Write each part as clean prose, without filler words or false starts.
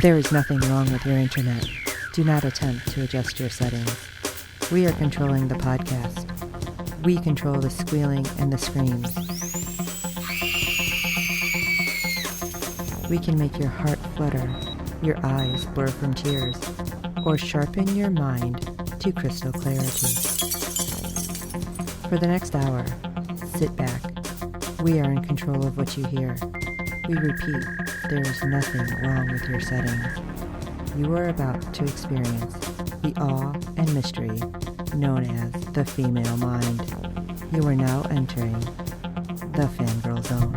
There is nothing wrong with your internet. Do not attempt to adjust your settings. We are controlling the podcast. We control the squealing and the screams. We can make your heart flutter, your eyes blur from tears, or sharpen your mind to crystal clarity. For the next hour, sit back. We are in control of what you hear. We repeat, there is nothing wrong with your settings. You are about to experience the awe and mystery known as the female mind. You are now entering the Fangirl Zone.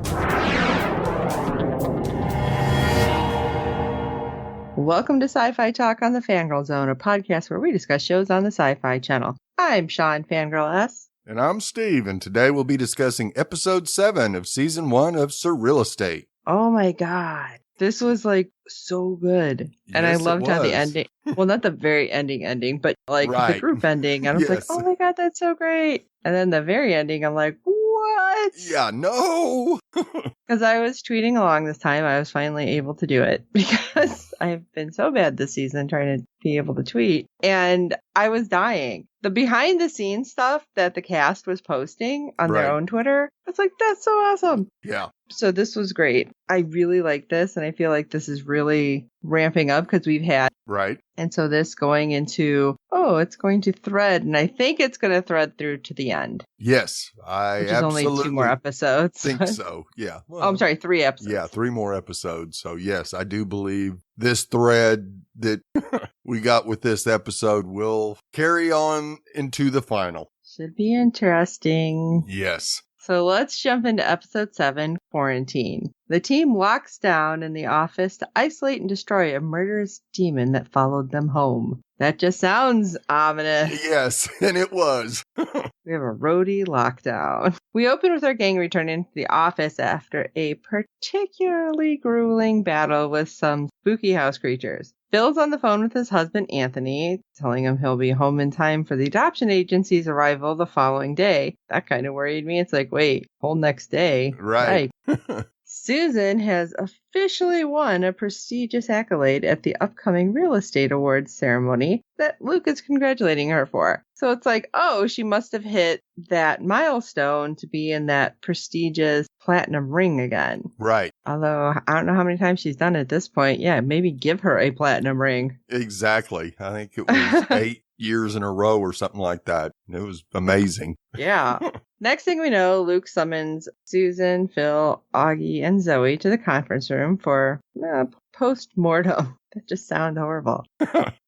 Welcome to Sci-Fi Talk on the Fangirl Zone, a podcast where we discuss shows on the Sci-Fi Channel. I'm Sean Fangirl S. And I'm Steve, and today we'll be discussing episode 7 of season 1 of SurrealEstate. Oh my god. This was so good. And I loved how the ending, well, not the very ending, but the group ending. And I was like, oh my god, that's so great. And then the very ending, I'm like, what? Yeah, no. Because I was tweeting along this time. I was finally able to do it because I've been so bad this season trying to be able to tweet. And I was dying. The behind the scenes stuff that the cast was posting on their own Twitter, it's like, that's so awesome. Yeah. So this was great. I really like this. And I feel like this is really ramping up because we've had. Right. And so this going into, it's going to thread. And I think it's going to thread through to the end. Yes. Which is only 2 more episodes. Think so. Yeah. Well, I'm sorry, 3 episodes. Yeah, 3 more episodes. So yes, I do believe this thread that we got with this episode will carry on into the final. Should be interesting. Yes. So let's jump into episode 7, Quarantine. The team locks down in the office to isolate and destroy a murderous demon that followed them home. That just sounds ominous. Yes, and it was. We have a roadie lockdown. We open with our gang returning to the office after a particularly grueling battle with some spooky house creatures. Phil's on the phone with his husband, Anthony, telling him he'll be home in time for the adoption agency's arrival the following day. That kind of worried me. It's like, wait, whole next day. Right. Susan has officially won a prestigious accolade at the upcoming real estate awards ceremony that Luke is congratulating her for. So it's like, she must have hit that milestone to be in that prestigious platinum ring again. Right. Although I don't know how many times she's done it at this point. Yeah, maybe give her a platinum ring. Exactly. I think it was 8 years in a row or something like that. It was amazing. Yeah. Next thing we know, Luke summons Susan, Phil, Augie, and Zoe to the conference room for post-mortem. That just sounds horrible.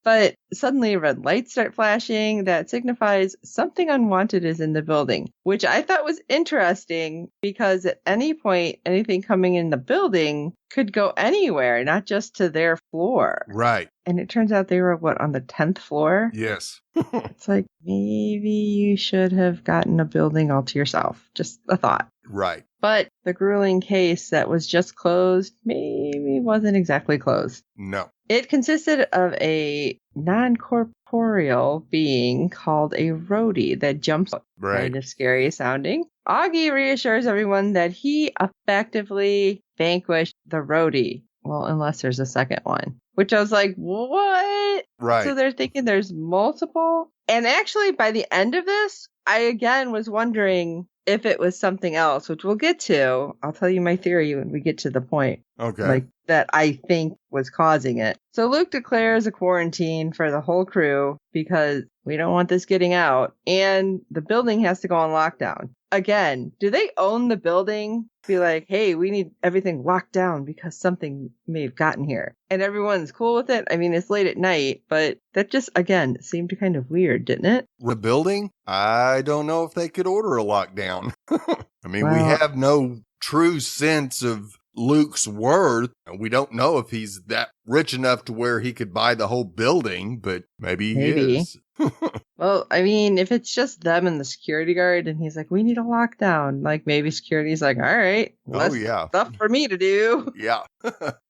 But suddenly red lights start flashing that signifies something unwanted is in the building, which I thought was interesting because at any point, anything coming in the building could go anywhere, not just to their floor. Right. And it turns out they were, on the 10th floor? Yes. It's like, maybe you should have gotten a building all to yourself. Just a thought. Right. But the grueling case that was just closed maybe wasn't exactly closed. No. It consisted of a non-corporeal being called a roadie that jumps out. Right. Kind of scary sounding. Augie reassures everyone that he effectively vanquished the roadie. Well, unless there's a second one. Which I was like, what? Right. So they're thinking there's multiple? And actually, by the end of this, I again was wondering if it was something else, which we'll get to. I'll tell you my theory when we get to the point. Okay. That I think was causing it. So Luke declares a quarantine for the whole crew because we don't want this getting out. And the building has to go on lockdown. Again, do they own the building? Be like, hey, we need everything locked down because something may have gotten here. And everyone's cool with it. I mean, it's late at night, but that just, again, seemed kind of weird, didn't it? The building? I don't know if they could order a lockdown. I mean, we have no true sense of Luke's worth. We don't know if he's that rich enough to where he could buy the whole building, but maybe he is. Well, I mean, if it's just them and the security guard and he's like, we need a lockdown, maybe security's like, all right, stuff for me to do. Yeah.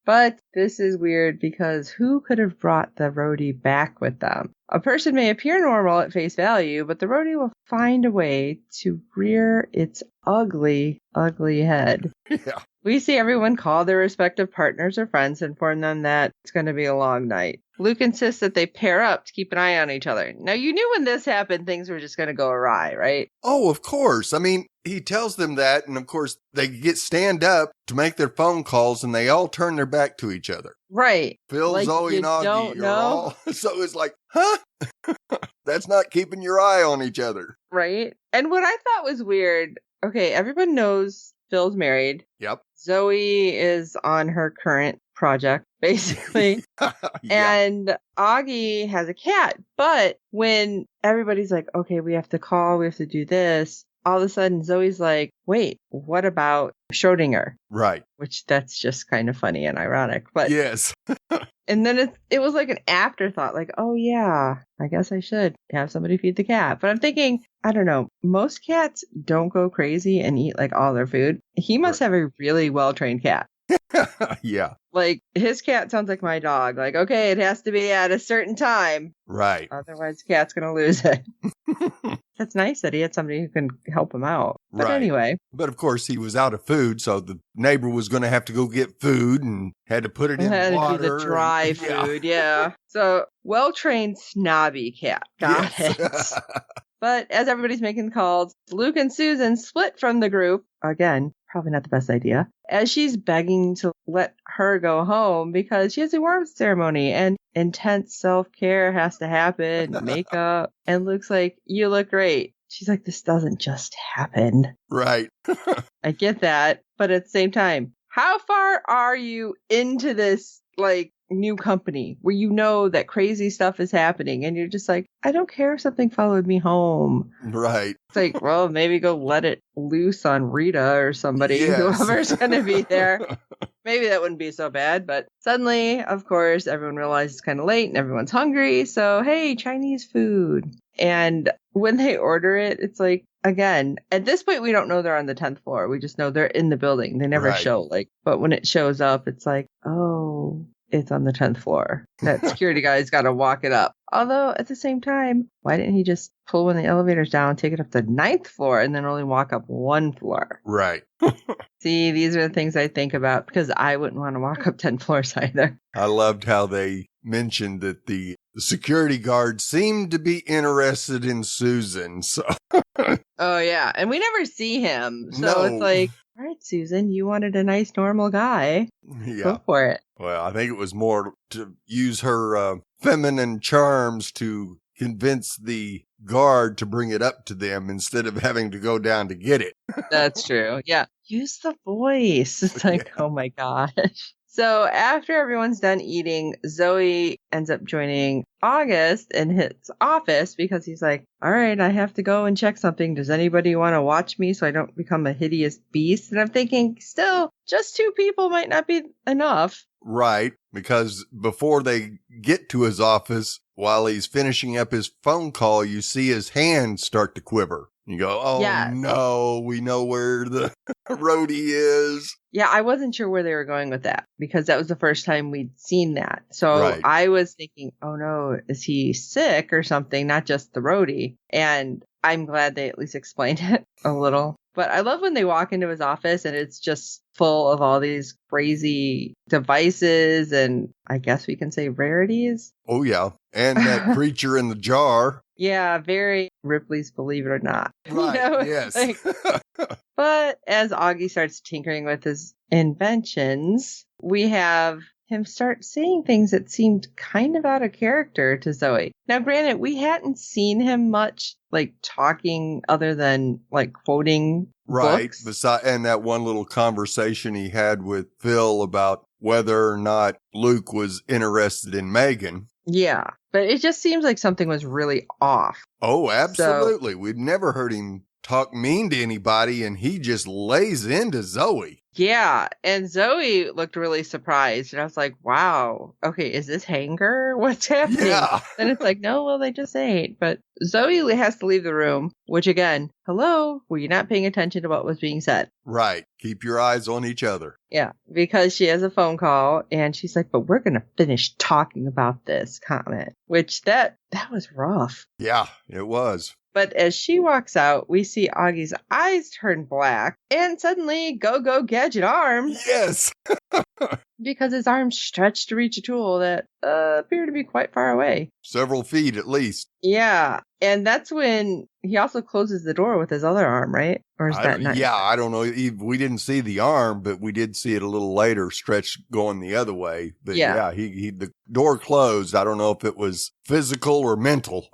But this is weird because who could have brought the roadie back with them? A person may appear normal at face value, but the roadie will find a way to rear its ugly, ugly head. Yeah. We see everyone call their respective partners or friends and inform them that it's going to be a long night. Luke insists that they pair up to keep an eye on each other. Now, you knew when this happened, things were just going to go awry, right? Oh, of course. I mean, he tells them that, and of course, they stand up to make their phone calls, and they all turn their back to each other. Right. Phil, like, Zoe, and Augie are all... So it's like, huh? That's not keeping your eye on each other. Right. And what I thought was weird, okay, everyone knows Phil's married. Yep. Zoe is on her current project, basically. Yeah. And Augie has a cat. But when everybody's like, okay, we have to call, we have to do this, all of a sudden Zoe's like, wait, what about Schrodinger? Right. Which that's just kind of funny and ironic. But yes. And then it was like an afterthought, like, oh yeah, I guess I should have somebody feed the cat. But I'm thinking, I don't know, most cats don't go crazy and eat like all their food. He must have a really well-trained cat. Yeah. Like, his cat sounds like my dog. Like, okay, it has to be at a certain time. Right. Otherwise, the cat's going to lose it. That's nice that he had somebody who can help him out. But anyway. But of course, he was out of food, so the neighbor was going to have to go get food and had to put it in water. Had to do the dry food, yeah. So, well-trained, snobby cat. Got it. But as everybody's making calls, Luke and Susan split from the group. Again, probably not the best idea. As she's begging to let her go home because she has a warm ceremony and intense self-care has to happen, makeup. And Luke's like, you look great. She's like, this doesn't just happen. Right. I get that. But at the same time, how far are you into this, like, new company where you know that crazy stuff is happening and you're just like, I don't care if something followed me home. Right. It's like, well, maybe go let it loose on Rita or somebody, whoever's going to be there. Maybe that wouldn't be so bad. But suddenly, of course, everyone realizes it's kind of late and everyone's hungry. So, hey, Chinese food. And when they order it, it's like, again, at this point, we don't know they're on the 10th floor. We just know they're in the building. They never show, like, but when it shows up, it's like, oh, it's on the 10th floor. That security guy's got to walk it up. Although, at the same time, why didn't he just pull one of the elevators down, take it up to the 9th floor, and then only walk up one floor? Right. See, these are the things I think about because I wouldn't want to walk up 10 floors either. I loved how they mentioned that the security guard seemed to be interested in Susan. So. Oh, yeah. And we never see him. So it's like, all right, Susan, you wanted a nice, normal guy. Yeah. Go for it. Well, I think it was more to use her feminine charms to convince the guard to bring it up to them instead of having to go down to get it. That's true. Yeah. Use the voice. It's like, oh my gosh. So after everyone's done eating, Zoe ends up joining August in his office because he's like, all right, I have to go and check something. Does anybody want to watch me so I don't become a hideous beast? And I'm thinking, still, just 2 people might not be enough. Right, because before they get to his office, while he's finishing up his phone call, you see his hand start to quiver. You go, oh no, we know where the roadie is. Yeah, I wasn't sure where they were going with that because that was the first time we'd seen that. So I was thinking, oh no, is he sick or something? Not just the roadie. And I'm glad they at least explained it a little. But I love when they walk into his office and it's just full of all these crazy devices and I guess we can say rarities. Oh, yeah. And that creature in the jar. Yeah, very Ripley's Believe It or Not. Right, you know? yes. Like, but as Augie starts tinkering with his inventions, we have him start saying things that seemed kind of out of character to Zoe. Now, granted, we hadn't seen him much, like, talking other than, like, quoting books. And that one little conversation he had with Phil about whether or not Luke was interested in Megan. Yeah, but it just seems like something was really off. Oh, absolutely. We've never heard him talk mean to anybody, and he just lays into Zoe. Yeah, and Zoe looked really surprised, and I was like, wow, okay, is this Hanger? What's happening? Yeah. And it's like, no, well, they just ain't. But Zoe has to leave the room, which again, hello, were you not paying attention to what was being said? Right. Keep your eyes on each other. Yeah, because she has a phone call, and she's like, but we're going to finish talking about this comment, which that was rough. Yeah, it was. But as she walks out, we see Augie's eyes turn black and suddenly go gadget arms. Yes. Because his arms stretch to reach a tool that appear to be quite far away. Several feet at least. Yeah. And that's when he also closes the door with his other arm, right? Or is that not? Yeah, I don't know. We didn't see the arm, but we did see it a little later stretched going the other way. But yeah, the door closed. I don't know if it was physical or mental.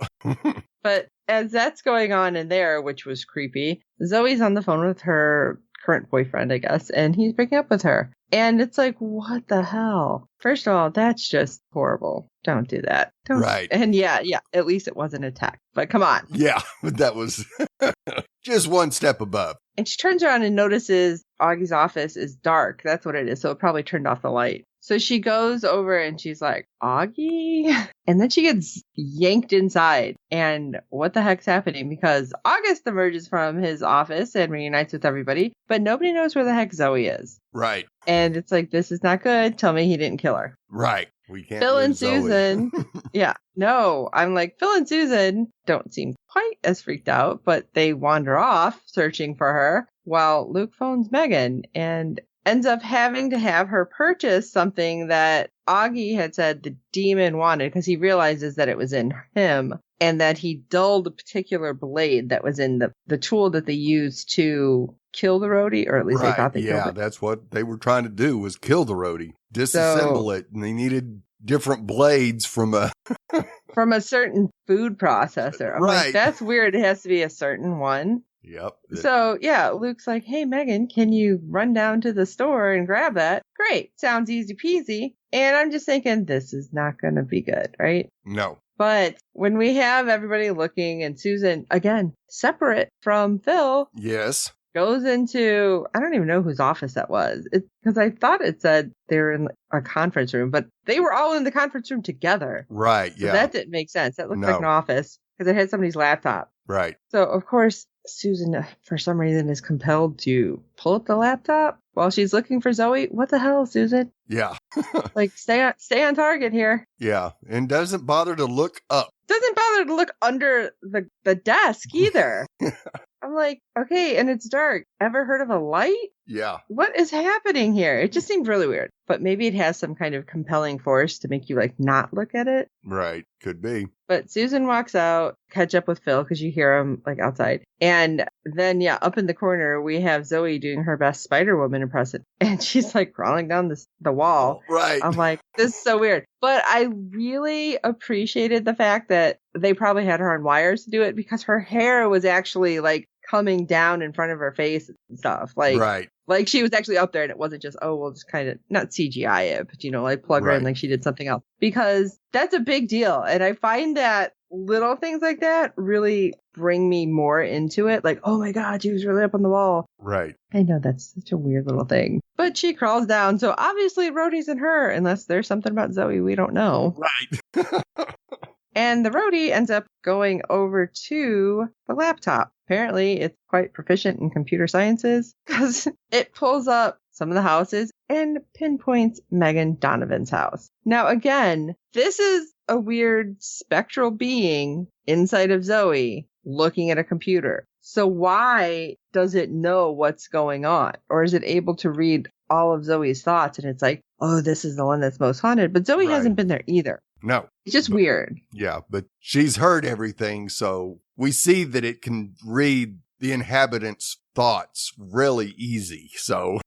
But as that's going on in there, which was creepy, Zoe's on the phone with her current boyfriend, I guess, and he's breaking up with her. And it's like, what the hell? First of all, that's just horrible. Don't do that. Don't. Right. And yeah, at least it wasn't a text. But come on. Yeah, but that was just one step above. And she turns around and notices Augie's office is dark. That's what it is. So it probably turned off the light. So she goes over and she's like, Augie? And then she gets yanked inside. And what the heck's happening? Because August emerges from his office and reunites with everybody, but nobody knows where the heck Zoe is. Right. And it's like, this is not good. Tell me he didn't kill her. Right. We can't. Phil and Zoe. Susan. Yeah. No, I'm like, Phil and Susan don't seem quite as freaked out, but they wander off searching for her while Luke phones Megan and ends up having to have her purchase something that Augie had said the demon wanted because he realizes that it was in him and that he dulled a particular blade that was in the tool that they used to kill the roadie, or at least they thought they killed it. Yeah, that's what they were trying to do, was kill the roadie, disassemble it, and they needed different blades from a certain food processor. I'm like, that's weird. It has to be a certain one. Yep. So, yeah, Luke's like, hey, Megan, can you run down to the store and grab that? Great. Sounds easy peasy. And I'm just thinking, this is not going to be good, right? No. But when we have everybody looking and Susan, again, separate from Phil. Yes. Goes into, I don't even know whose office that was. Because I thought it said they were in a conference room, but they were all in the conference room together. Right, so yeah. That didn't make sense. That looked like an office because it had somebody's laptop. Right. So, of course, Susan, for some reason, is compelled to pull up the laptop while she's looking for Zoe. What the hell, Susan? Yeah. Like, stay on target here. Yeah. And doesn't bother to look up. Doesn't bother to look under the desk either. I'm like, okay, and it's dark. Ever heard of a light? Yeah. What is happening here? It just seemed really weird. But maybe it has some kind of compelling force to make you, like, not look at it. Right. Could be. But Susan walks out, catch up with Phil, because you hear him, like, outside. And then, yeah, up in the corner, we have Zoe doing her best Spider-Woman impression. And she's, like, crawling down the wall. Oh, right. I'm like, this is so weird. But I really appreciated the fact that they probably had her on wires to do it, because her hair was actually, like, coming down in front of her face and stuff. Like, right. Like she was actually up there and it wasn't just, oh, we'll just kind of not CGI it, but, you know, like plug her in like she did something else, because that's a big deal. And I find that little things like that really bring me more into it. Like, oh my God, she was really up on the wall. Right. I know that's such a weird little thing, but she crawls down. So obviously Rhodey's in her, unless there's something about Zoe we don't know. Right. And the roadie ends up going over to the laptop. Apparently, it's quite proficient in computer sciences because it pulls up some of the houses and pinpoints Megan Donovan's house. Now, again, this is a weird spectral being inside of Zoe looking at a computer. So why does it know what's going on? Or is it able to read all of Zoe's thoughts? And it's like, oh, this is the one that's most haunted. But Zoe hasn't been there either. No. It's just weird. Yeah, but she's heard everything, so we see that it can read the inhabitants' thoughts really easy. So,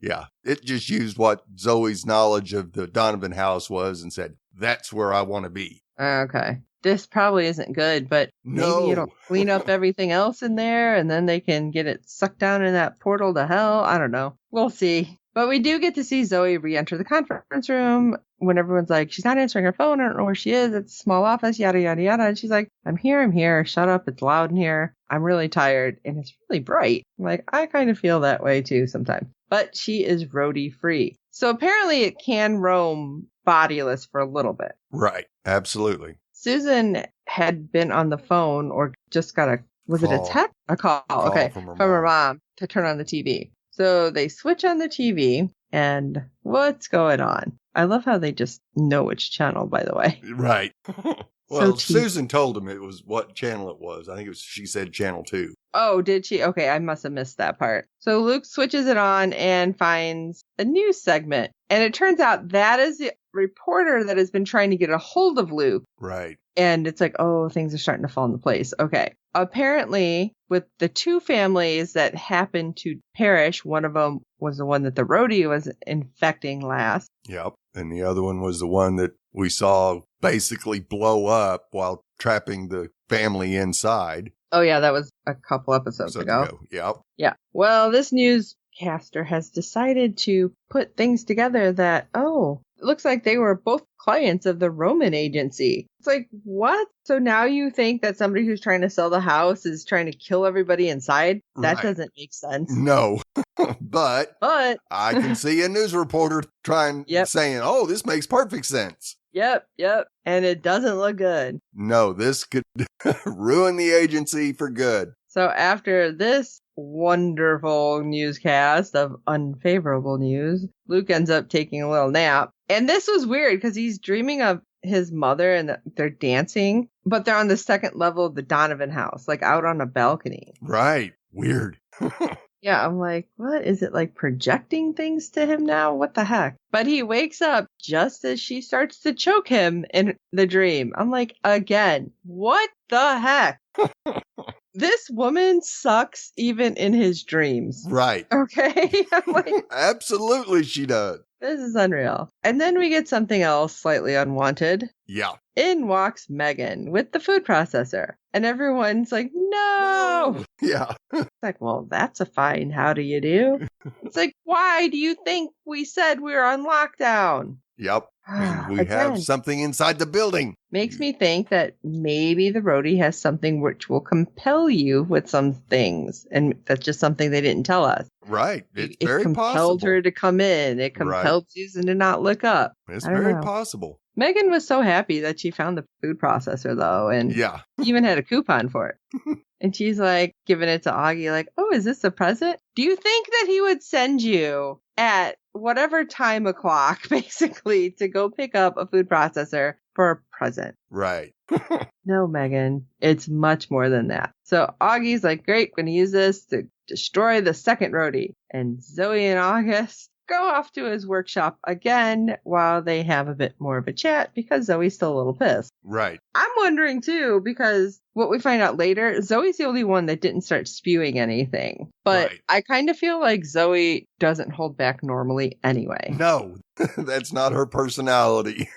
yeah, it just used what Zoe's knowledge of the Donovan house was and said, that's where I want to be. Okay. This probably isn't good, but maybe it'll clean up everything else in there and then they can get it sucked down in that portal to hell. I don't know. We'll see. But we do get to see Zoe re-enter the conference room when everyone's like, she's not answering her phone. I don't know where she is. It's a small office, yada, yada, yada. And she's like, I'm here. Shut up. It's loud in here. I'm really tired. And it's really bright. I'm like, I kind of feel that way too sometimes. But she is roadie free. So apparently it can roam bodiless for a little bit. Right. Absolutely. Susan had been on the phone or just got a text? A call. Okay. From her mom to turn on the TV. So they switch on the TV, and what's going on? I love how they just know which channel, by the way. Right. Well, So Susan told him it was what channel it was. I think she said channel 2. Oh, did she? Okay, I must have missed that part. So Luke switches it on and finds a news segment. And it turns out that is the reporter that has been trying to get a hold of Luke. Right. And it's like, oh, things are starting to fall into place. Okay. Apparently, with the 2 families that happened to perish, one of them was the one that the roadie was infecting last. Yep. And the other one was the one that we saw basically blow up while trapping the family inside. Oh, yeah, that was a couple episodes ago. Yep. Yeah. Well, this newscaster has decided to put things together that, it looks like they were both clients of the Roman agency. It's like, what? So now you think that somebody who's trying to sell the house is trying to kill everybody inside? That Right. doesn't make sense. No. but I can see a news reporter saying, oh, this makes perfect sense. Yep. And it doesn't look good. No, this could ruin the agency for good. So after this wonderful newscast of unfavorable news, Luke ends up taking a little nap. And this was weird because he's dreaming of his mother and they're dancing, but they're on the second level of the Donovan house, like out on a balcony. Right. Weird. Yeah, I'm like, what? Is it like projecting things to him now? What the heck? But he wakes up just as she starts to choke him in the dream. I'm like, again, what the heck? This woman sucks even in his dreams. Right. Okay? I'm like, absolutely she does. This is unreal. And then we get something else slightly unwanted. Yeah. In walks Megan with the food processor. And everyone's like, no. Yeah. It's like, well, that's a fine. How do you do? It's like, why do you think we said we were on lockdown? Yep. And we have something inside the building. Makes me think that maybe the roadie has something which will compel you with some things. And that's just something they didn't tell us. Right. It's it very compelled possible. her to come in. It compelled Susan to not look up. It's very possible. Megan was so happy that she found the food processor, though, and even had a coupon for it. And she's like giving it to Augie, like, oh, is this a present? Do you think that he would send you at whatever time o'clock, basically, to go pick up a food processor for a present? Right. No, Megan, it's much more than that. So Augie's like, great, going to use this to destroy the second roadie. And Zoe and August go off to his workshop again while they have a bit more of a chat because Zoe's still a little pissed. Right. I'm wondering too, because what we find out later, Zoe's the only one that didn't start spewing anything. But I kind of feel like Zoe doesn't hold back normally anyway. No, that's not her personality.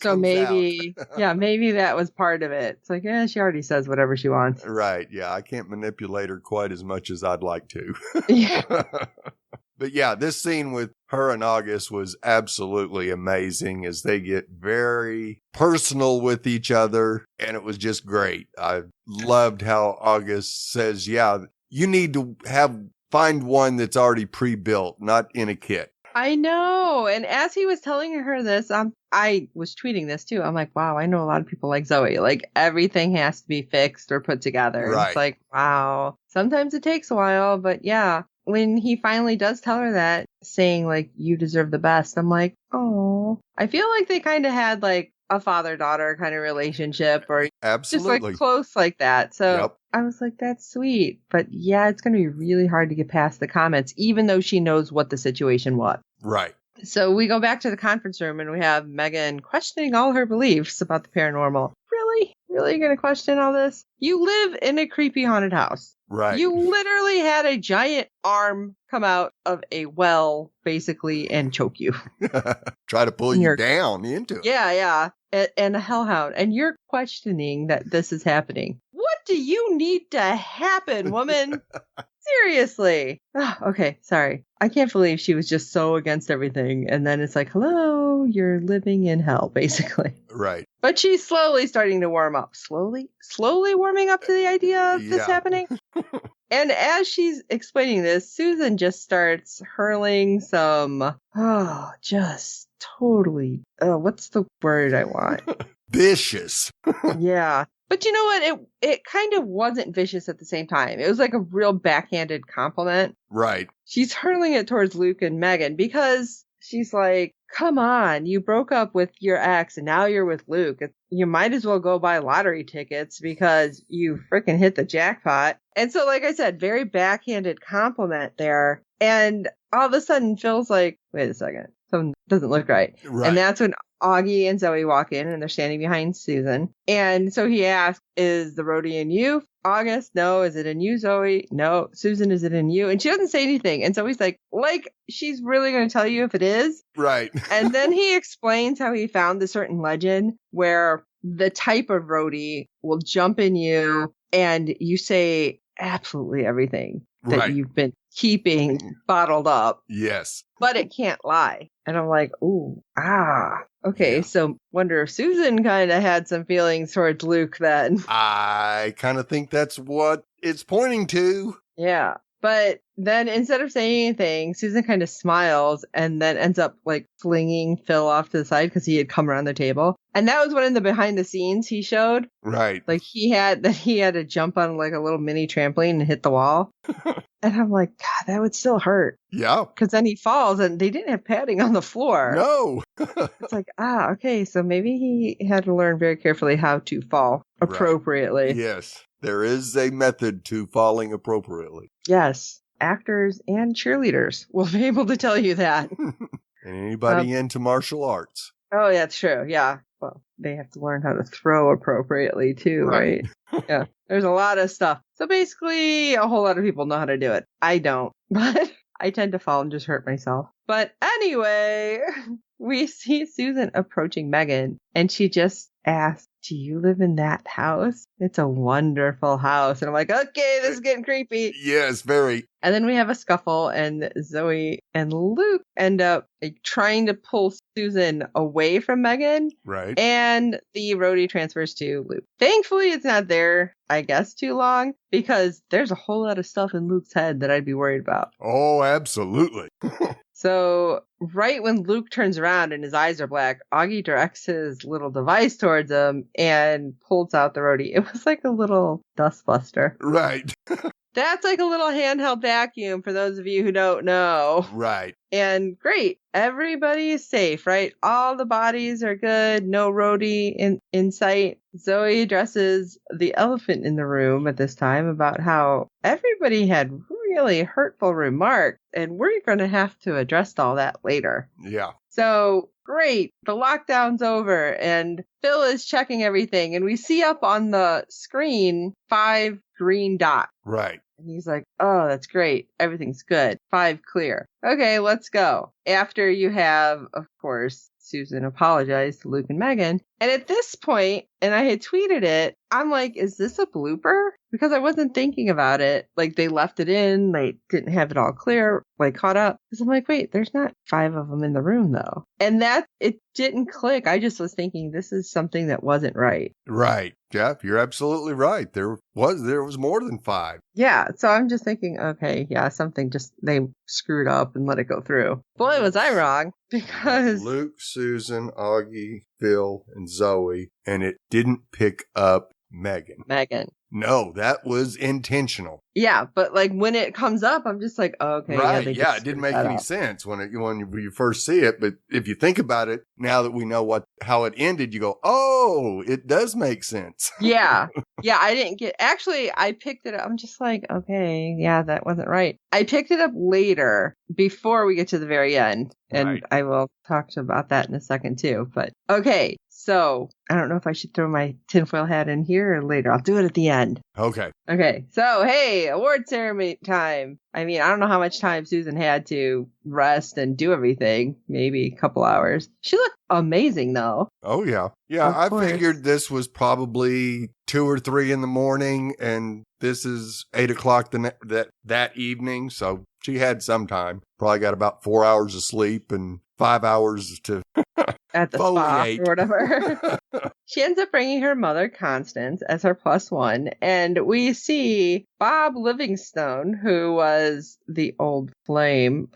So maybe, maybe that was part of it. It's like, she already says whatever she wants. Right. Yeah, I can't manipulate her quite as much as I'd like to. Yeah. But yeah, this scene with her and August was absolutely amazing as they get very personal with each other. And it was just great. I loved how August says, you need to find one that's already pre-built, not in a kit. I know. And as he was telling her this, I was tweeting this too. I'm like, wow, I know a lot of people like Zoe. Like everything has to be fixed or put together. Right. It's like, wow. Sometimes it takes a while, but yeah. When he finally does tell her that, saying like, you deserve the best, I'm like, oh. I feel like they kind of had like a father-daughter kind of relationship or absolutely just like close like that. So I was like, that's sweet. But yeah, it's going to be really hard to get past the comments, even though she knows what the situation was. Right. So we go back to the conference room and we have Megan questioning all her beliefs about the paranormal. Really? Really going to question all this? You live in a creepy haunted house. Right. You literally had a giant arm come out of a well, basically, and choke you. Try to pull you down into it. Yeah. And a hellhound. And you're questioning that this is happening. What do you need to happen, woman? Seriously. Oh, okay, sorry. I can't believe she was just so against everything. And then it's like, hello, you're living in hell, basically. Right. But she's slowly starting to warm up. Slowly warming up to the idea of this happening. And as she's explaining this, Susan just starts hurling some, just totally, what's the word I want? Vicious. Yeah. But you know what? It kind of wasn't vicious at the same time. It was like a real backhanded compliment. Right. She's hurling it towards Luke and Megan because she's like, come on, you broke up with your ex and now you're with Luke. You might as well go buy lottery tickets because you freaking hit the jackpot. And so, like I said, very backhanded compliment there. And all of a sudden, Phil's like, wait a second, something doesn't look right. And that's when Augie and Zoe walk in and they're standing behind Susan. And so he asks, is the roadie in you, August? No. Is it in you, Zoe? No. Susan, is it in you? And she doesn't say anything. And Zoe's like she's really going to tell you if it is. Right. And then he explains how he found a certain legend where the type of roadie will jump in you and you say absolutely everything that you've been keeping bottled up. Yes. But it can't lie. And I'm like, ooh, okay. Yeah. So wonder if Susan kind of had some feelings towards Luke then. I kind of think that's what it's pointing to. Yeah. But then instead of saying anything, Susan kind of smiles and then ends up like flinging Phil off to the side because he had come around the table. And that was one of the behind the scenes he showed. Right. Like he had to jump on like a little mini trampoline and hit the wall. And I'm like, God, that would still hurt. Yeah. Because then he falls and they didn't have padding on the floor. No. It's like, okay. So maybe he had to learn very carefully how to fall appropriately. Right. Yes. There is a method to falling appropriately. Yes. Actors and cheerleaders will be able to tell you that. And anybody into martial arts. Oh, yeah, that's true. Yeah. Well, they have to learn how to throw appropriately too, right? Yeah. There's a lot of stuff. So basically, a whole lot of people know how to do it. I don't, but I tend to fall and just hurt myself. But anyway, we see Susan approaching Megan and she just asks, do you live in that house? It's a wonderful house. And I'm like, okay, this is getting creepy. Yes, very. And then we have a scuffle and Zoe and Luke end up trying to pull Susan away from Megan. Right. And the roadie transfers to Luke. Thankfully, it's not there, I guess, too long because there's a whole lot of stuff in Luke's head that I'd be worried about. Oh, absolutely. So right when Luke turns around and his eyes are black, Augie directs his little device towards him and pulls out the roadie. It was like a little dustbuster. Right. That's like a little handheld vacuum for those of you who don't know. Right. And great. Everybody is safe, right? All the bodies are good. No roadie in sight. Zoe addresses the elephant in the room at this time about how everybody had really hurtful remarks, and we're going to have to address all that later. Yeah. So great. The lockdown's over, and Phil is checking everything, and we see up on the screen 5 green dots. Right. And he's like, oh, that's great. Everything's good. 5 clear. Okay, let's go. After you have, of course, Susan apologize to Luke and Megan. And at this point, and I had tweeted it, I'm like, is this a blooper? Because I wasn't thinking about it. Like, they left it in. They didn't have it all clear, like, caught up. Because I'm like, wait, there's not 5 of them in the room, though. And that, it didn't click. I just was thinking this is something that wasn't right. Right. Jeff, you're absolutely right. There was more than 5. Yeah. So I'm just thinking, okay, yeah, something just, they screwed up and let it go through. Boy, was I wrong. Because Luke, Susan, Augie, Phil, and Zoe, and it didn't pick up Megan. No, that was intentional. Yeah, but like when it comes up, I'm just like, oh, okay. Right, yeah, it didn't make any sense when you first see it. But if you think about it, now that we know how it ended, you go, oh, it does make sense. Yeah, I didn't actually, I picked it up. I'm just like, okay, yeah, that wasn't right. I picked it up later before we get to the very end. And right. I will talk about that in a second too. But okay, so I don't know if I should throw my tinfoil hat in here or later. I'll do it at the end. Okay. So, hey, award ceremony time. I mean, I don't know how much time Susan had to rest and do everything. Maybe a couple hours. She looked amazing, though. Oh, yeah. Yeah, I figured this was probably 2 or 3 in the morning, and this is 8 o'clock that evening. So she had some time. Probably got about 4 hours of sleep and 5 hours to at the spa or whatever. She ends up bringing her mother, Constance, as her +1. And we see Bob Livingstone, who was the old flame,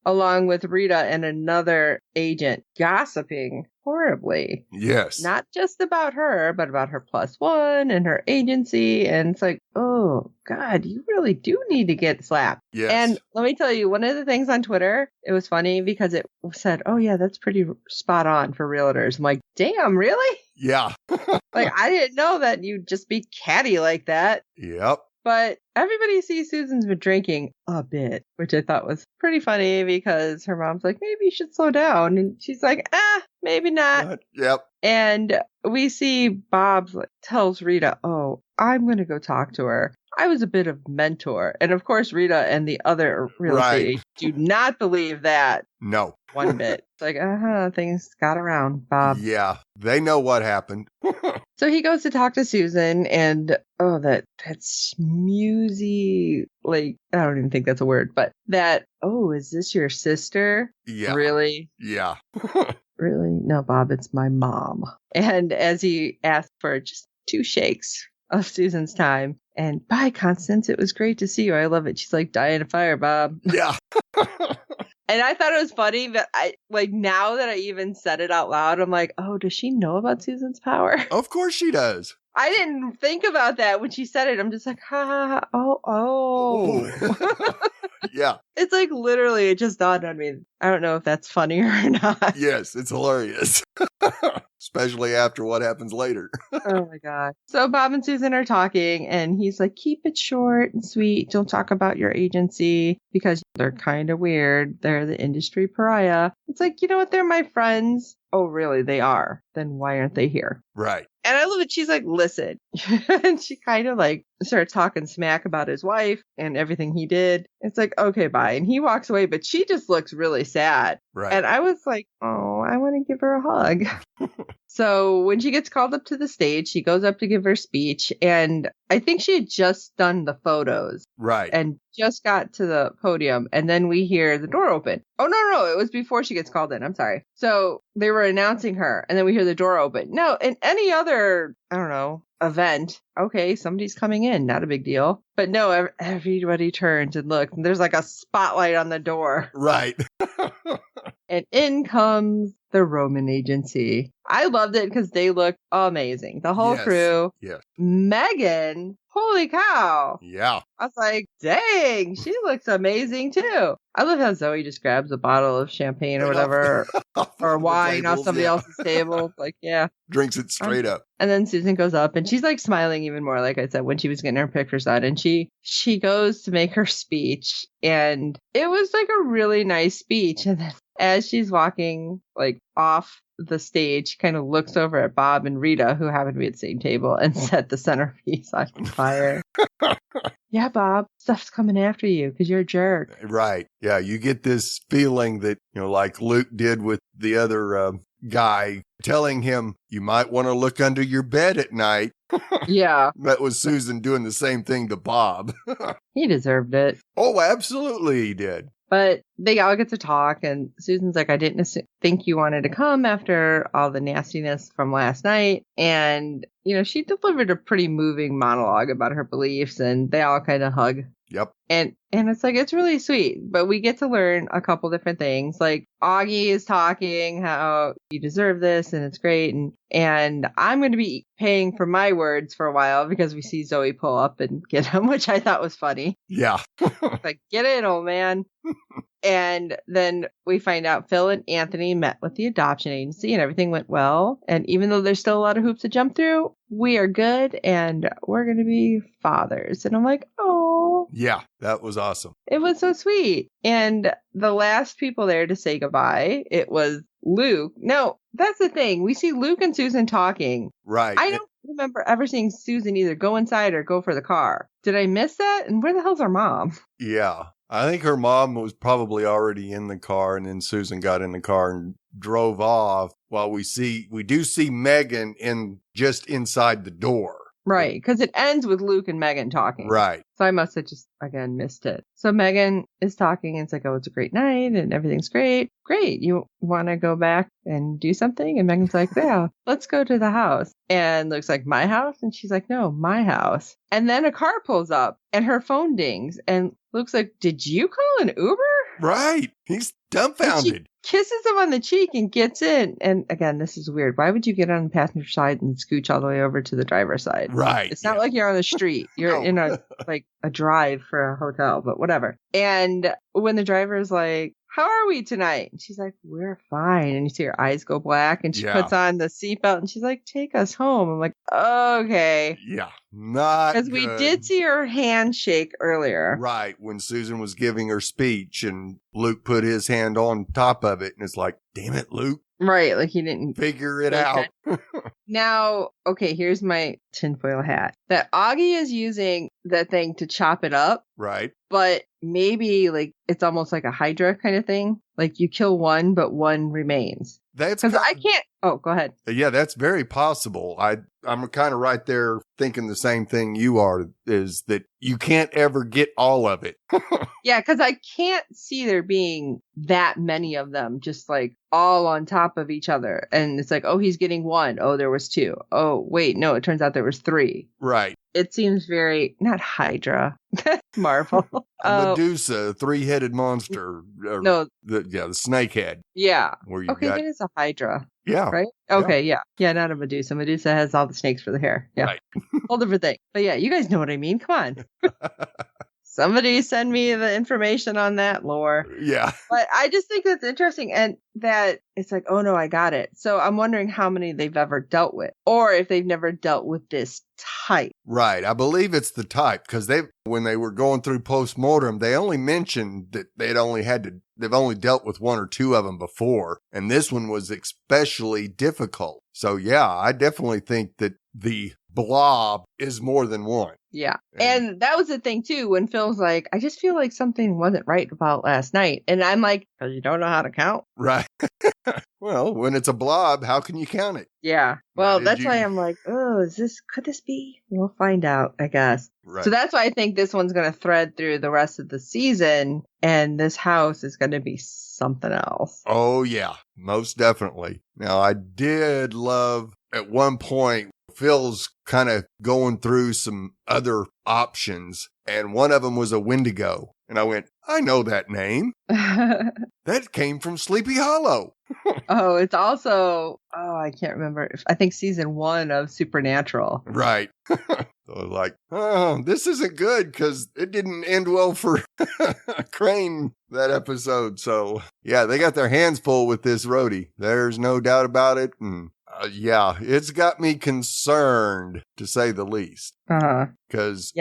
along with Rita and another agent gossiping horribly. Yes. Not just about her, but about her +1 and her agency. And it's like, oh, God, you really do need to get slapped. Yes. And let me tell you, one of the things on Twitter, it was funny because it said, oh, yeah, that's pretty spot on for realtors. I'm like, damn, really? Yeah. Like, I didn't know that you'd just be catty like that. Yep. But everybody sees Susan's been drinking a bit, which I thought was pretty funny because her mom's like, maybe you should slow down. And she's like, maybe not. Yep. And we see Bob tells Rita, oh, I'm going to go talk to her. I was a bit of mentor. And of course, Rita and the other real estate agents do not believe that. No. One bit. It's like, things got around, Bob. Yeah. They know what happened. So he goes to talk to Susan and, that smusy, like, I don't even think that's a word, but that, is this your sister? Yeah. Really? Yeah. Really? No, Bob, it's my mom. And as he asked for just 2 shakes of Susan's time, and bye, Constance, it was great to see you. I love it. She's like, dying of fire, Bob. Yeah. And I thought it was funny, but now that I even said it out loud, I'm like, oh, does she know about Susan's power? Of course she does. I didn't think about that when she said it. I'm just like, ha, oh. Yeah. It's like literally, it just dawned on me. I don't know if that's funny or not. Yes, it's hilarious. Especially after what happens later. Oh my God. So Bob and Susan are talking and he's like, keep it short and sweet. Don't talk about your agency because they're kind of weird. They're the industry pariah. It's like, you know what? They're my friends. Oh, really? They are. Then why aren't they here? Right. And I love it. She's like, listen. And she kind of like starts talking smack about his wife and everything he did. It's like, okay, bye. And he walks away, but she just looks really sad. Right. And I was like, oh, I want to give her a hug. So when she gets called up to the stage, she goes up to give her speech. And I think she had just done the photos. Right. And just got to the podium. And then we hear the door open. Oh, no. It was before she gets called in. I'm sorry. So they were announcing her. And then we hear the door open. No, in any other, I don't know, event, okay, somebody's coming in. Not a big deal. But no, everybody turns and looks. And there's like a spotlight on the door. Right. And in comes the Roman agency. I loved it because they looked amazing. The whole crew. Yes. Megan, holy cow. Yeah. I was like, dang, she looks amazing too. I love how Zoe just grabs a bottle of champagne or whatever, or wine off somebody else's table. Like, yeah. Drinks it straight up. And then Susan goes up and she's like smiling even more, like I said, when she was getting her pictures done. And she goes to make her speech. And it was like a really nice speech. And then as she's walking like off the stage, kind of looks over at Bob and Rita, who happen to be at the same table, and set the centerpiece on fire. Yeah, Bob, stuff's coming after you because you're a jerk. Right. Yeah, you get this feeling that, like Luke did with the other guy, telling him you might want to look under your bed at night. Yeah. That was Susan doing the same thing to Bob. He deserved it. Oh, absolutely he did. But they all get to talk, and Susan's like, I didn't think you wanted to come after all the nastiness from last night. And, she delivered a pretty moving monologue about her beliefs, and they all kind of hug. Yep. And it's like, it's really sweet. But we get to learn a couple different things. Like, Augie is talking how you deserve this, and it's great. And I'm going to be paying for my words for a while because we see Zoe pull up and get him, which I thought was funny. Yeah. Like, get in, old man. And then we find out Phil and Anthony met with the adoption agency and everything went well. And even though there's still a lot of hoops to jump through, we are good and we're going to be fathers. And I'm like, oh. Yeah, that was awesome. It was so sweet. And the last people there to say goodbye, it was Luke. No, that's the thing. We see Luke and Susan talking. Right. I don't remember ever seeing Susan either go inside or go for the car. Did I miss that? And where the hell's our mom? Yeah. I think her mom was probably already in the car, and then Susan got in the car and drove off while we do see Megan just inside the door. Right, because it ends with Luke and Megan talking. Right. So I must have just, again, missed it. So Megan is talking, and it's like, oh, it's a great night, and everything's great. Great. You want to go back and do something? And Megan's like, yeah, let's go to the house. And Luke's like, my house? And she's like, no, my house. And then a car pulls up, and her phone dings, and Luke's like, did you call an Uber? Right. He's dumbfounded. She kisses him on the cheek and gets in. And again, this is weird. Why would you get on the passenger side and scooch all the way over to the driver's side? Right. It's not like you're on the street. You're in a drive for a hotel, but whatever. And when the driver's like, how are we tonight? And she's like, we're fine. And you see her eyes go black and she puts on the seatbelt and she's like, take us home. I'm like, okay. Yeah, not because we did see her hand shake earlier. Right, when Susan was giving her speech and Luke put his hand on top of it. And it's like, damn it, Luke. Right, like he didn't figure it out. Now, okay, here's my tinfoil hat. That Augie is using that thing to chop it up. Right. But maybe like it's almost like a Hydra kind of thing. Like you kill one, but one remains. That's because I can't. Oh, go ahead. Yeah, that's very possible. I'm kind of right there thinking the same thing you are, is that you can't ever get all of it. Yeah, because I can't see there being that many of them just like all on top of each other. And it's like, oh, he's getting one. Oh, there was two. Oh, wait, no, it turns out there was three. Right. It seems very, not Hydra, Marvel. Medusa, three-headed monster. No. The snakehead. Yeah. Where you that is a Hydra. Yeah. Right? Okay, yeah. Yeah, not a Medusa. Medusa has all the snakes for the hair. Yeah. Right. Whole different thing. But yeah, you guys know what I mean. Come on. Somebody send me the information on that lore. Yeah. But I just think that's interesting. And that it's like, oh no, I got it. So I'm wondering how many they've ever dealt with. Or if they've never dealt with this type. Right. I believe it's the type. Because when they were going through postmortem, they only mentioned that they've only dealt with one or two of them before. And this one was especially difficult. So yeah, I definitely think that the blob is more than one. Yeah. And that was the thing too, when Phil's like, I just feel like something wasn't right about last night. And I'm like, because you don't know how to count. Right. Well, when it's a blob, how can you count it? Yeah. Well, that's why I'm like, oh, could this be? We'll find out, I guess. Right. So that's why I think this one's going to thread through the rest of the season. And this house is going to be something else. Oh, yeah. Most definitely. Now, I did love at one point, Phil's kind of going through some other options, and one of them was a Wendigo. And I went, I know that name. That came from Sleepy Hollow. Oh, it's also, I can't remember. I think season 1 of Supernatural. Right. So I was like, oh, this isn't good because it didn't end well for Crane that episode. So yeah, they got their hands full with this roadie. There's no doubt about it. And yeah, it's got me concerned to say the least. Because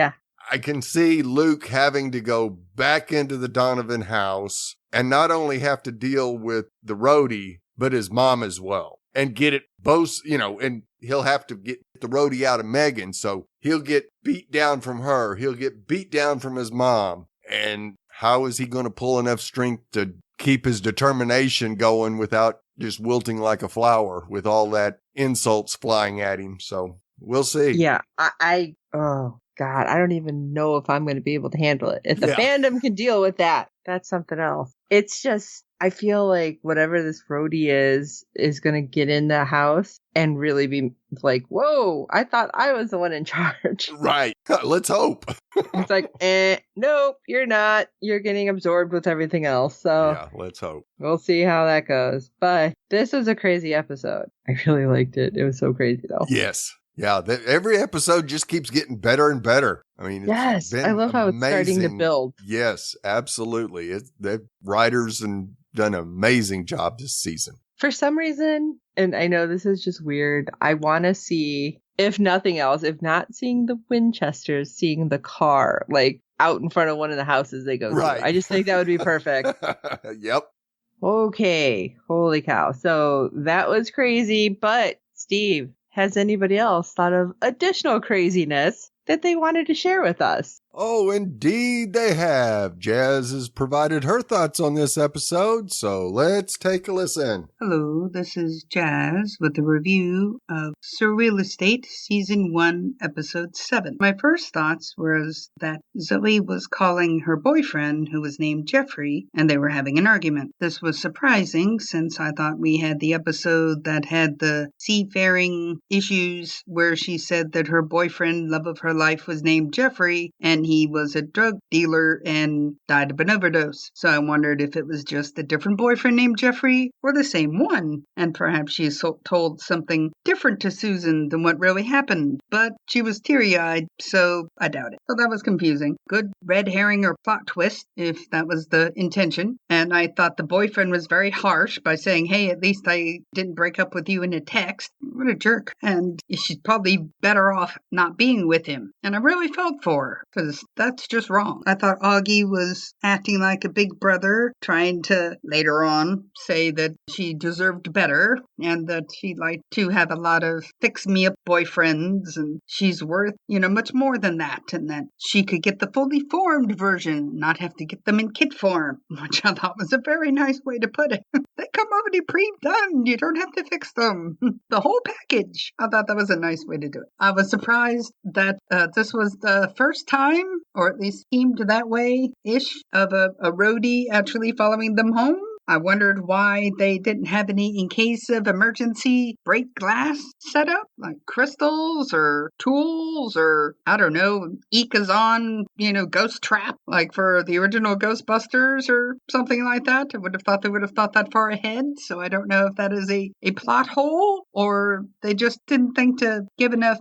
I can see Luke having to go back into the Donovan house and not only have to deal with the roadie, but his mom as well. And get it both, and he'll have to get the roadie out of Megan. So he'll get beat down from her. He'll get beat down from his mom. And how is he going to pull enough strength to keep his determination going without just wilting like a flower with all that insults flying at him? So we'll see. Yeah. Oh God, I don't even know if I'm going to be able to handle it. If the fandom can deal with that, that's something else. It's just, I feel like whatever this roadie is going to get in the house and really be like, whoa, I thought I was the one in charge. Right. Let's hope. It's like, nope, you're not. You're getting absorbed with everything else. So yeah, let's hope. We'll see how that goes. But this was a crazy episode. I really liked it. It was so crazy though. Yes. Yeah, every episode just keeps getting better and better. I mean, yes, I love how it's starting to build. Yes, absolutely. The writers and done an amazing job this season. For some reason, and I know this is just weird, I want to see, if nothing else, if not seeing the Winchesters, seeing the car like out in front of one of the houses they go to. I just think that would be perfect. Yep. Okay. Holy cow. So that was crazy. But Steve, has anybody else thought of additional craziness that they wanted to share with us? Oh, indeed they have. Jazz has provided her thoughts on this episode, so let's take a listen. Hello, this is Jazz with a review of SurrealEstate Season 1, Episode 7. My first thoughts was that Zoe was calling her boyfriend, who was named Jeffrey, and they were having an argument. This was surprising, since I thought we had the episode that had the seafaring issues, where she said that her boyfriend, love of her life, was named Jeffrey, and he was a drug dealer and died of an overdose. So I wondered if it was just a different boyfriend named Jeffrey or the same one. And perhaps she told something different to Susan than what really happened. But she was teary-eyed, so I doubt it. So that was confusing. Good red herring or plot twist, if that was the intention. And I thought the boyfriend was very harsh by saying, hey, at least I didn't break up with you in a text. What a jerk. And she's probably better off not being with him. And I really felt for her, because that's just wrong. I thought Augie was acting like a big brother, trying to later on say that she deserved better and that she'd like to have a lot of fix-me-up boyfriends and she's worth, much more than that, and that she could get the fully formed version, not have to get them in kit form, which I thought was a very nice way to put it. They come already pre-done. You don't have to fix them. The whole package. I thought that was a nice way to do it. I was surprised that this was the first time, or at least seemed that way-ish, of a roadie actually following them home. I wondered why they didn't have any in case of emergency break glass set up, like crystals or tools or, I don't know, Ikazan, ghost trap, like for the original Ghostbusters or something like that. I would have thought they would have thought that far ahead. So I don't know if that is a plot hole or they just didn't think to give enough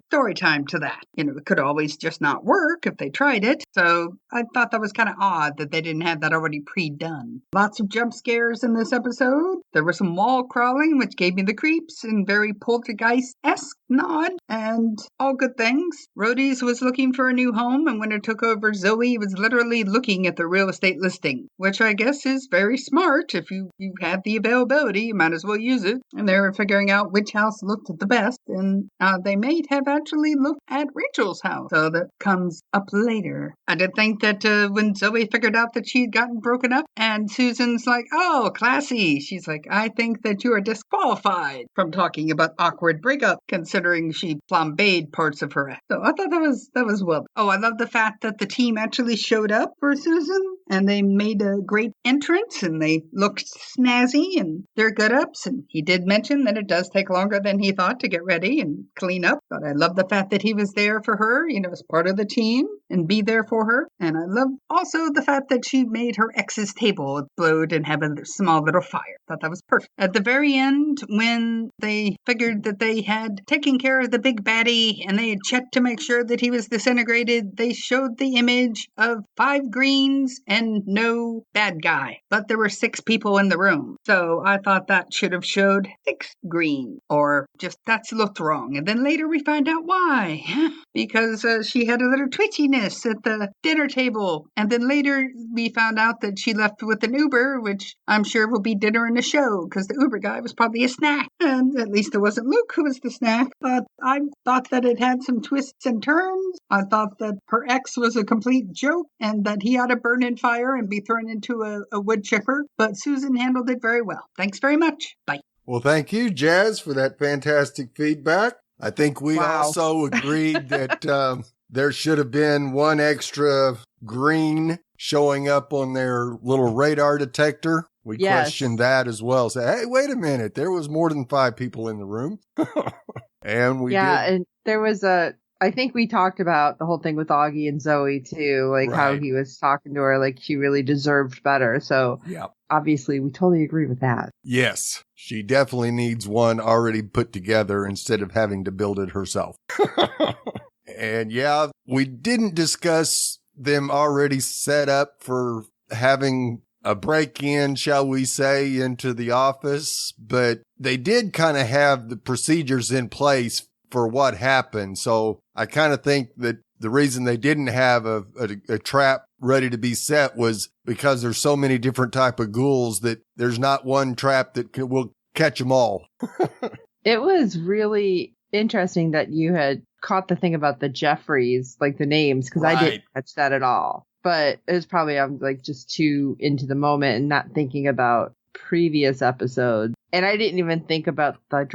story time to that. It could always just not work if they tried it. So I thought that was kind of odd that they didn't have that already pre-done. Lots of jump scares in this episode. There was some wall crawling, which gave me the creeps, and very poltergeist-esque nod, and all good things. Rhodey's was looking for a new home, and when it took over, Zoe was literally looking at the real estate listing, which I guess is very smart. If you have the availability, you might as well use it. And they were figuring out which house looked the best, and they may have actually looked at Rachel's house. So that comes up later. I did think that when Zoe figured out that she'd gotten broken up, and Susan's like, oh, classy. She's like, I think that you are disqualified from talking about awkward breakup, considering she flambéed parts of her ex. So I thought that was well. Oh, I love the fact that the team actually showed up for Susan, and they made a great entrance, and they looked snazzy, and they're good ups. And he did mention that it does take longer than he thought to get ready and clean up. But I love the fact that he was there for her, as part of the team, and be there for her. And I love also the fact that she made her ex's table explode and have a small little fire. Thought that was perfect. At the very end, when they figured that they had taken care of the big baddie and they had checked to make sure that he was disintegrated, they showed the image of 5 greens and no bad guy. But there were 6 people in the room. So I thought that should have showed 6 green, or just that's looked wrong. And then later we find out why. Because she had a little twitchiness at the dinner table. And then later we found out that she left with an Uber, which I'm sure will be dinner in the show, because the Uber guy was probably a snack. And at least it wasn't Luke who was the snack. But I thought that it had some twists and turns. I thought that her ex was a complete joke and that he ought to burn in fire and be thrown into a wood chipper. But Susan handled it very well. Thanks very much. Bye. Well, thank you, Jazz, for that fantastic feedback. I think we also agreed that there should have been one extra green showing up on their little radar detector. We questioned that as well. Say, hey, wait a minute. There was more than 5 people in the room. And we did. And there was I think we talked about the whole thing with Augie and Zoe too, like how he was talking to her like she really deserved better. So obviously we totally agree with that. Yes, she definitely needs one already put together instead of having to build it herself. And we didn't discuss them already set up for having a break-in, shall we say, into the office, but they did kind of have the procedures in place for what happened. So I kind of think that the reason they didn't have a trap ready to be set was because there's so many different type of ghouls that there's not one trap that will catch them all. It was really interesting that you had caught the thing about the Jeffreys, like the names, because I didn't catch that at all. But it was probably I'm like just too into the moment and not thinking about previous episodes. And I didn't even think about the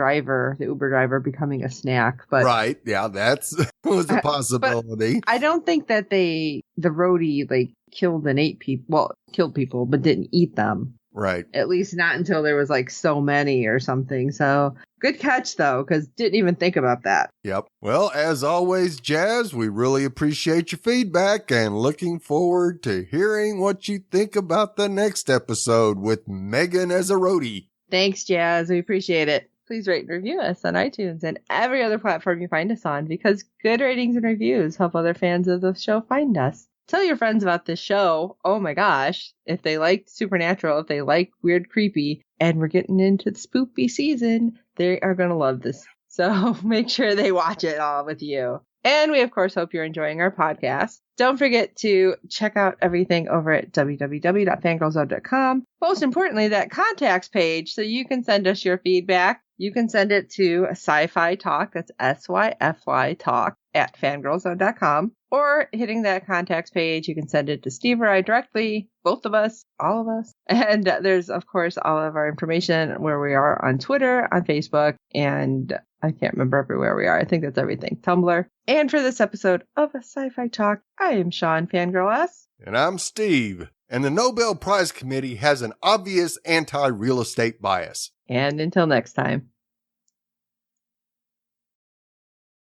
Uber driver becoming a snack. But that was a possibility. I don't think that the roadie like killed and ate people. Well, killed people, but didn't eat them. Right. At least not until there was like so many or something. So good catch, though, because didn't even think about that. Yep. Well, as always, Jazz, we really appreciate your feedback and looking forward to hearing what you think about the next episode with Megan as a roadie. Thanks, Jazz. We appreciate it. Please rate and review us on iTunes and every other platform you find us on, because good ratings and reviews help other fans of the show find us. Tell your friends about this show. Oh my gosh. If they like Supernatural, if they like weird, creepy, and we're getting into the spoopy season, they are going to love this. So make sure they watch it all with you. And we, of course, hope you're enjoying our podcast. Don't forget to check out everything over at www.fangirlzone.com. Most importantly, that contacts page, so you can send us your feedback. You can send it to Sci-Fi Talk, that's SYFY Talk, at fangirlzone.com. Or hitting that contacts page, you can send it to Steve or I directly, both of us, all of us. And there's, of course, all of our information where we are on Twitter, on Facebook, and I can't remember everywhere we are. I think that's everything. Tumblr. And for this episode of Sci-Fi Talk, I am Sean Fangirl S. And I'm Steve. And the Nobel Prize Committee has an obvious anti-real estate bias. And until next time.